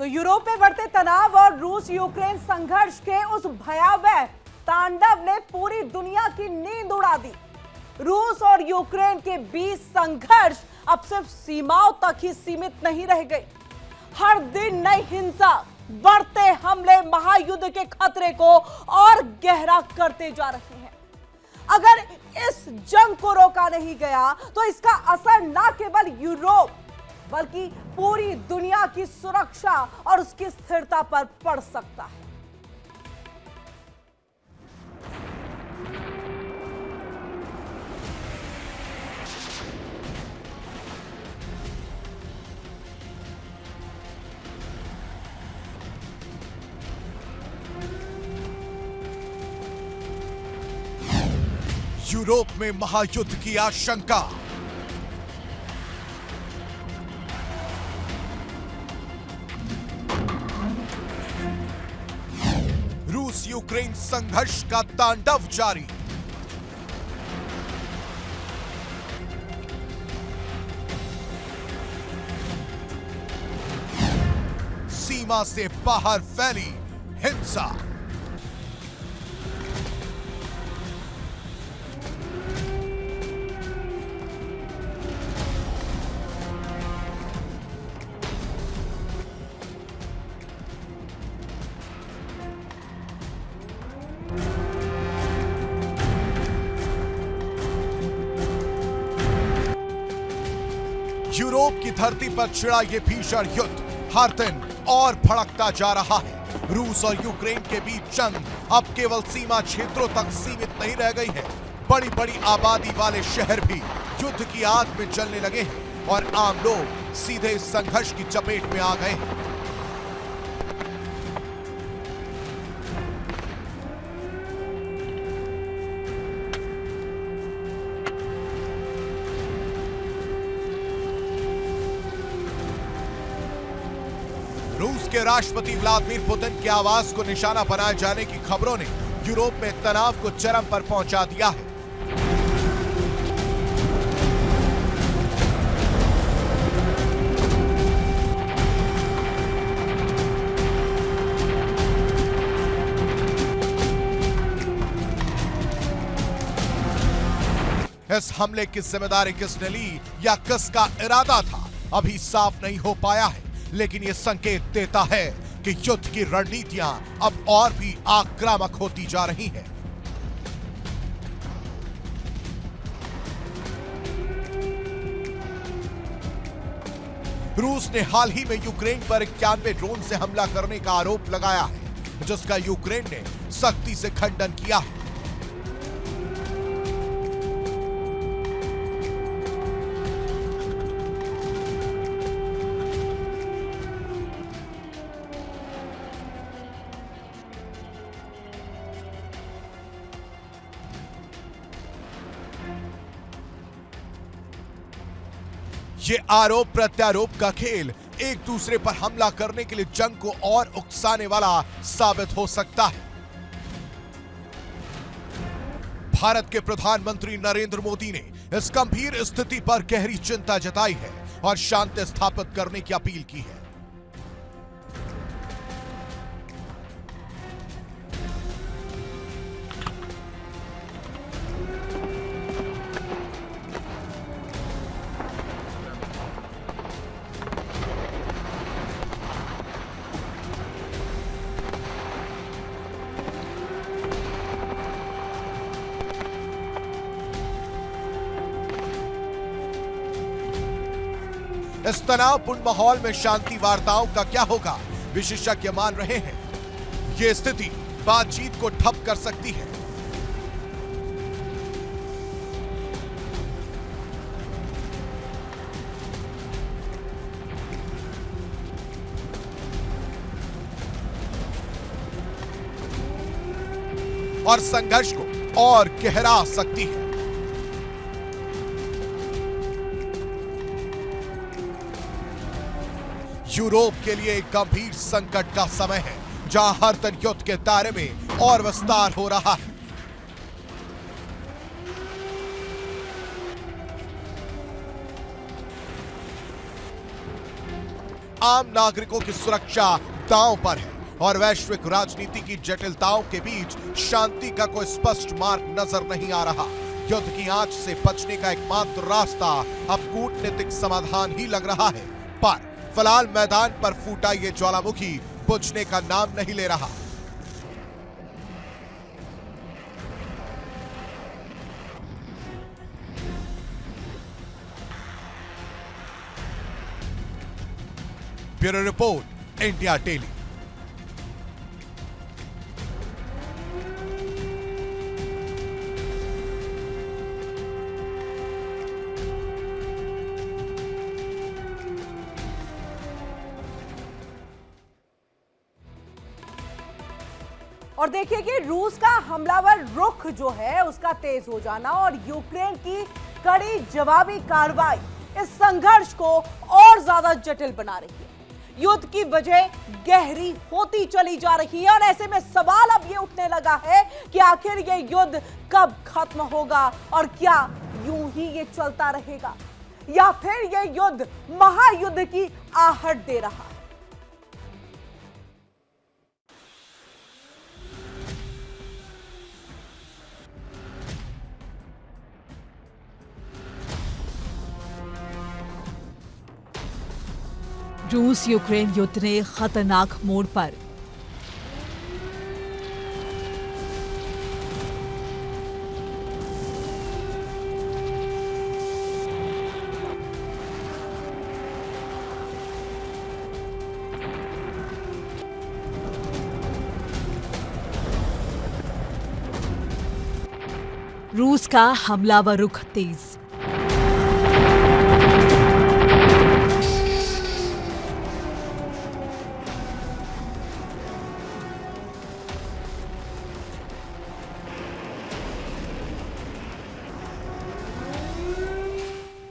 तो यूरोप में बढ़ते तनाव और रूस यूक्रेन संघर्ष के उस भयावह तांडव ने पूरी दुनिया की नींद उड़ा दी। रूस और यूक्रेन के बीच संघर्ष अब सिर्फ सीमाओं तक ही सीमित नहीं रह गई। हर दिन नई हिंसा, बढ़ते हमले महायुद्ध के खतरे को और गहरा करते जा रहे हैं। अगर इस जंग को रोका नहीं गया तो इसका असर न केवल यूरोप बल्कि पूरी दुनिया की सुरक्षा और उसकी स्थिरता पर पड़ सकता है। यूरोप में महायुद्ध की आशंका। रूस यूक्रेन संघर्ष का तांडव जारी। सीमा से बाहर फैली हिंसा। यूरोप की धरती पर छिड़ा यह भीषण युद्ध हर दिन और भड़कता जा रहा है। रूस और यूक्रेन के बीच जंग अब केवल सीमा क्षेत्रों तक सीमित नहीं रह गई है। बड़ी बड़ी आबादी वाले शहर भी युद्ध की आग में जलने लगे हैं और आम लोग सीधे इस संघर्ष की चपेट में आ गए हैं। रूस के राष्ट्रपति व्लादिमीर पुतिन के आवास को निशाना बनाए जाने की खबरों ने यूरोप में तनाव को चरम पर पहुंचा दिया है। इस हमले की जिम्मेदारी किसने ली या किसका इरादा था, अभी साफ नहीं हो पाया है, लेकिन यह संकेत देता है कि युद्ध की रणनीतियां अब और भी आक्रामक होती जा रही हैं। रूस ने हाल ही में यूक्रेन पर 91 ड्रोन से हमला करने का आरोप लगाया है, जिसका यूक्रेन ने सख्ती से खंडन किया है। ये आरोप प्रत्यारोप का खेल एक दूसरे पर हमला करने के लिए जंग को और उकसाने वाला साबित हो सकता है। भारत के प्रधानमंत्री नरेंद्र मोदी ने इस गंभीर स्थिति पर गहरी चिंता जताई है और शांति स्थापित करने की अपील की है। इस तनावपूर्ण माहौल में शांति वार्ताओं का क्या होगा, विशेषज्ञ मान रहे हैं यह स्थिति बातचीत को ठप कर सकती है। और संघर्ष को और गहरा सकती है। यूरोप के लिए एक गंभीर संकट का समय है, जहां हर दिन युद्ध के दायरे में और विस्तार हो रहा है। आम नागरिकों की सुरक्षा दांव पर है और वैश्विक राजनीति की जटिलताओं के बीच शांति का कोई स्पष्ट मार्ग नजर नहीं आ रहा। युद्ध की आंच से बचने का एकमात्र रास्ता अब कूटनीतिक समाधान ही लग रहा है, पर फिलहाल मैदान पर फूटा ये ज्वालामुखी बुझने का नाम नहीं ले रहा। Bureau report, India daily. और देखिए कि रूस का हमलावर रुख जो है उसका तेज हो जाना और यूक्रेन की कड़ी जवाबी कार्रवाई इस संघर्ष को और ज्यादा जटिल बना रही है। युद्ध की वजह गहरी होती चली जा रही है और ऐसे में सवाल अब ये उठने लगा है कि आखिर ये युद्ध कब खत्म होगा और क्या यूं ही ये चलता रहेगा या फिर ये युद्ध महायुद्ध की आहट दे रहा है। रूस यूक्रेन युद्ध ने खतरनाक मोड़ पर। रूस का हमलावर रुख तेज।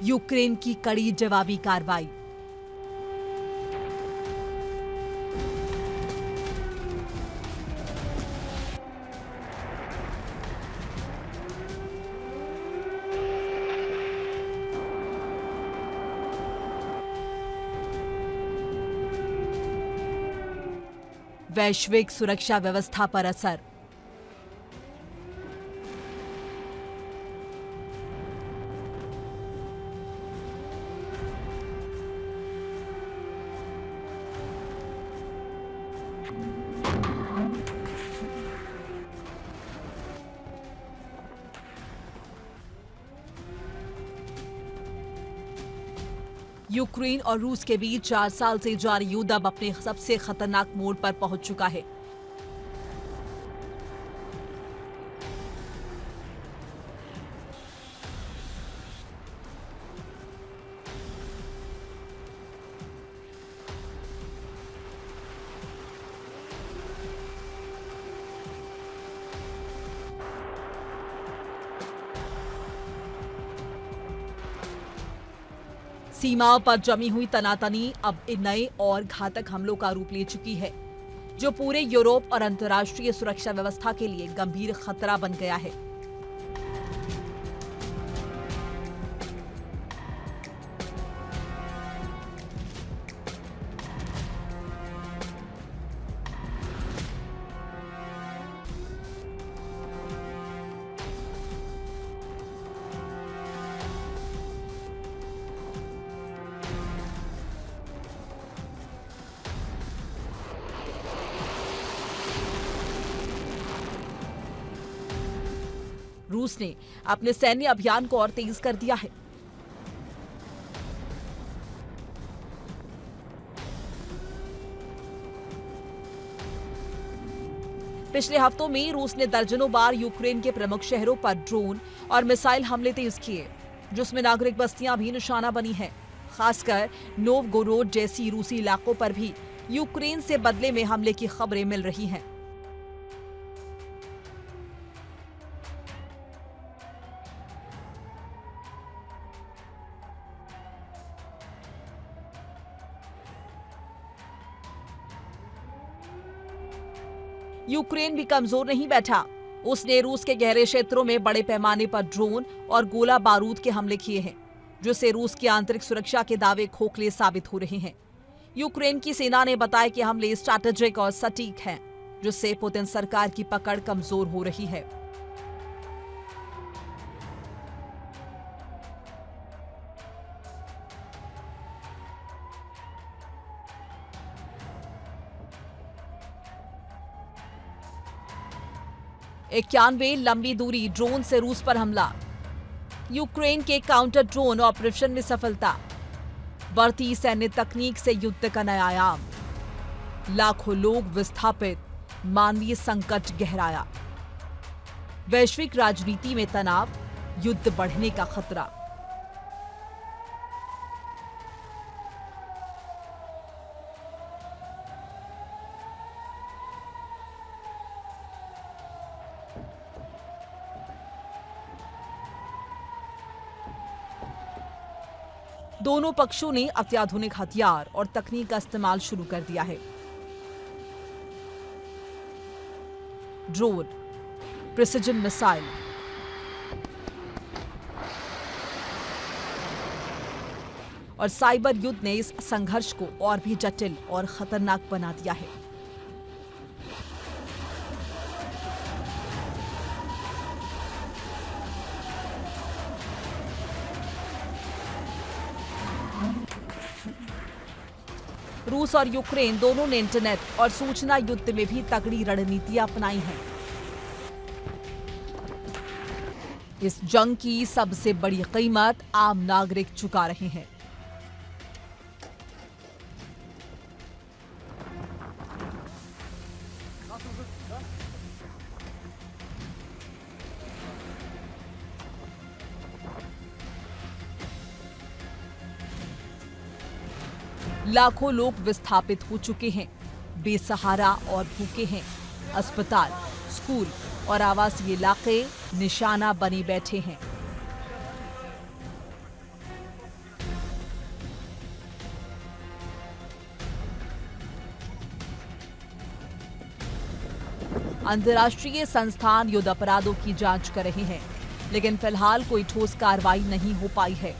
यूक्रेन की कड़ी जवाबी कार्रवाई। वैश्विक सुरक्षा व्यवस्था पर असर। यूक्रेन और रूस के बीच 4 साल से जारी युद्ध अब अपने सबसे खतरनाक मोड़ पर पहुंच चुका है। सीमाओं पर जमी हुई तनातनी अब नए और घातक हमलों का रूप ले चुकी है, जो पूरे यूरोप और अंतर्राष्ट्रीय सुरक्षा व्यवस्था के लिए गंभीर खतरा बन गया है। रूस ने अपने सैन्य अभियान को और तेज कर दिया है। पिछले हफ्तों में रूस ने दर्जनों बार यूक्रेन के प्रमुख शहरों पर ड्रोन और मिसाइल हमले तेज किए, जिसमें नागरिक बस्तियां भी निशाना बनी हैं। खासकर नोवगोरोड जैसी रूसी इलाकों पर भी यूक्रेन से बदले में हमले की खबरें मिल रही हैं। यूक्रेन भी कमजोर नहीं बैठा। उसने रूस के गहरे क्षेत्रों में बड़े पैमाने पर ड्रोन और गोला बारूद के हमले किए हैं, जिससे रूस की आंतरिक सुरक्षा के दावे खोखले साबित हो रहे हैं। यूक्रेन की सेना ने बताया कि हमले स्ट्रैटेजिक और सटीक हैं, जिससे पुतिन सरकार की पकड़ कमजोर हो रही है। इक्यानवे लंबी दूरी ड्रोन से रूस पर हमला। यूक्रेन के काउंटर ड्रोन ऑपरेशन में सफलता। बढ़ती सैन्य तकनीक से युद्ध का नया आयाम। लाखों लोग विस्थापित, मानवीय संकट गहराया। वैश्विक राजनीति में तनाव, युद्ध बढ़ने का खतरा। दोनों पक्षों ने अत्याधुनिक हथियार और तकनीक का इस्तेमाल शुरू कर दिया है। ड्रोन, प्रिसिजन मिसाइल, और साइबर युद्ध ने इस संघर्ष को और भी जटिल और खतरनाक बना दिया है। रूस और यूक्रेन दोनों ने इंटरनेट और सूचना युद्ध में भी तगड़ी रणनीतियां अपनाई हैं। इस जंग की सबसे बड़ी कीमत आम नागरिक चुका रहे हैं। लाखों लोग विस्थापित हो चुके हैं, बेसहारा और भूखे हैं। अस्पताल, स्कूल और आवासीय इलाके निशाना बने बैठे हैं। अंतर्राष्ट्रीय संस्थान युद्ध अपराधों की जांच कर रहे हैं, लेकिन फिलहाल कोई ठोस कार्रवाई नहीं हो पाई है।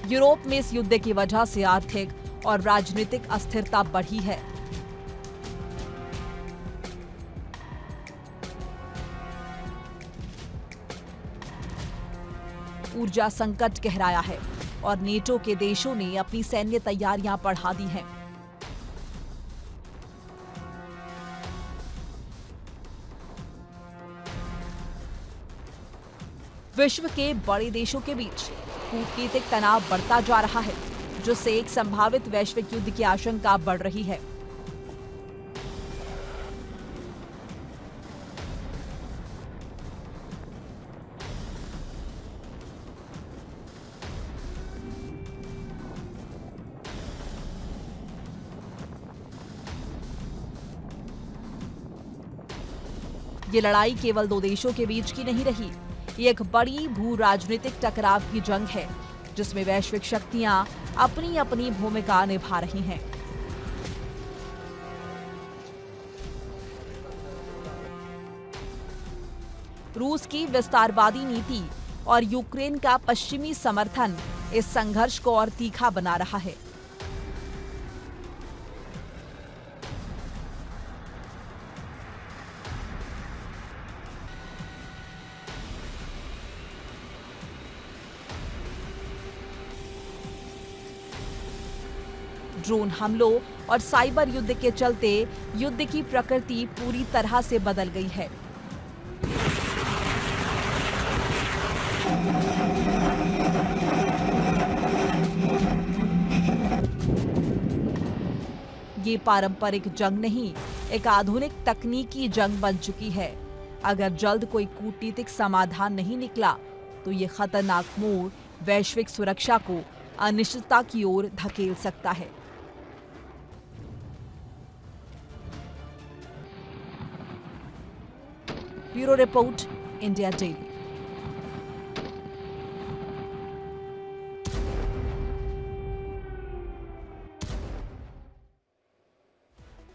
यूरोप में इस युद्ध की वजह से आर्थिक और राजनीतिक अस्थिरता बढ़ी है। ऊर्जा संकट गहराया है और नेटो के देशों ने अपनी सैन्य तैयारियां बढ़ा दी हैं। विश्व के बड़े देशों के बीच कूटनीतिक तनाव बढ़ता जा रहा है, जिससे एक संभावित वैश्विक युद्ध की आशंका बढ़ रही है। ये लड़ाई केवल दो देशों के बीच की नहीं रही, ये एक बड़ी भू राजनीतिक टकराव की जंग है, जिसमें वैश्विक शक्तियां अपनी अपनी भूमिका निभा रही हैं। रूस की विस्तारवादी नीति और यूक्रेन का पश्चिमी समर्थन इस संघर्ष को और तीखा बना रहा है। ड्रोन हमलों और साइबर युद्ध के चलते युद्ध की प्रकृति पूरी तरह से बदल गई है। ये पारंपरिक जंग नहीं, एक आधुनिक तकनीकी जंग बन चुकी है। अगर जल्द कोई कूटनीतिक समाधान नहीं निकला, तो ये खतरनाक मोड़ वैश्विक सुरक्षा को अनिश्चितता की ओर धकेल सकता है। Bureau report, India daily.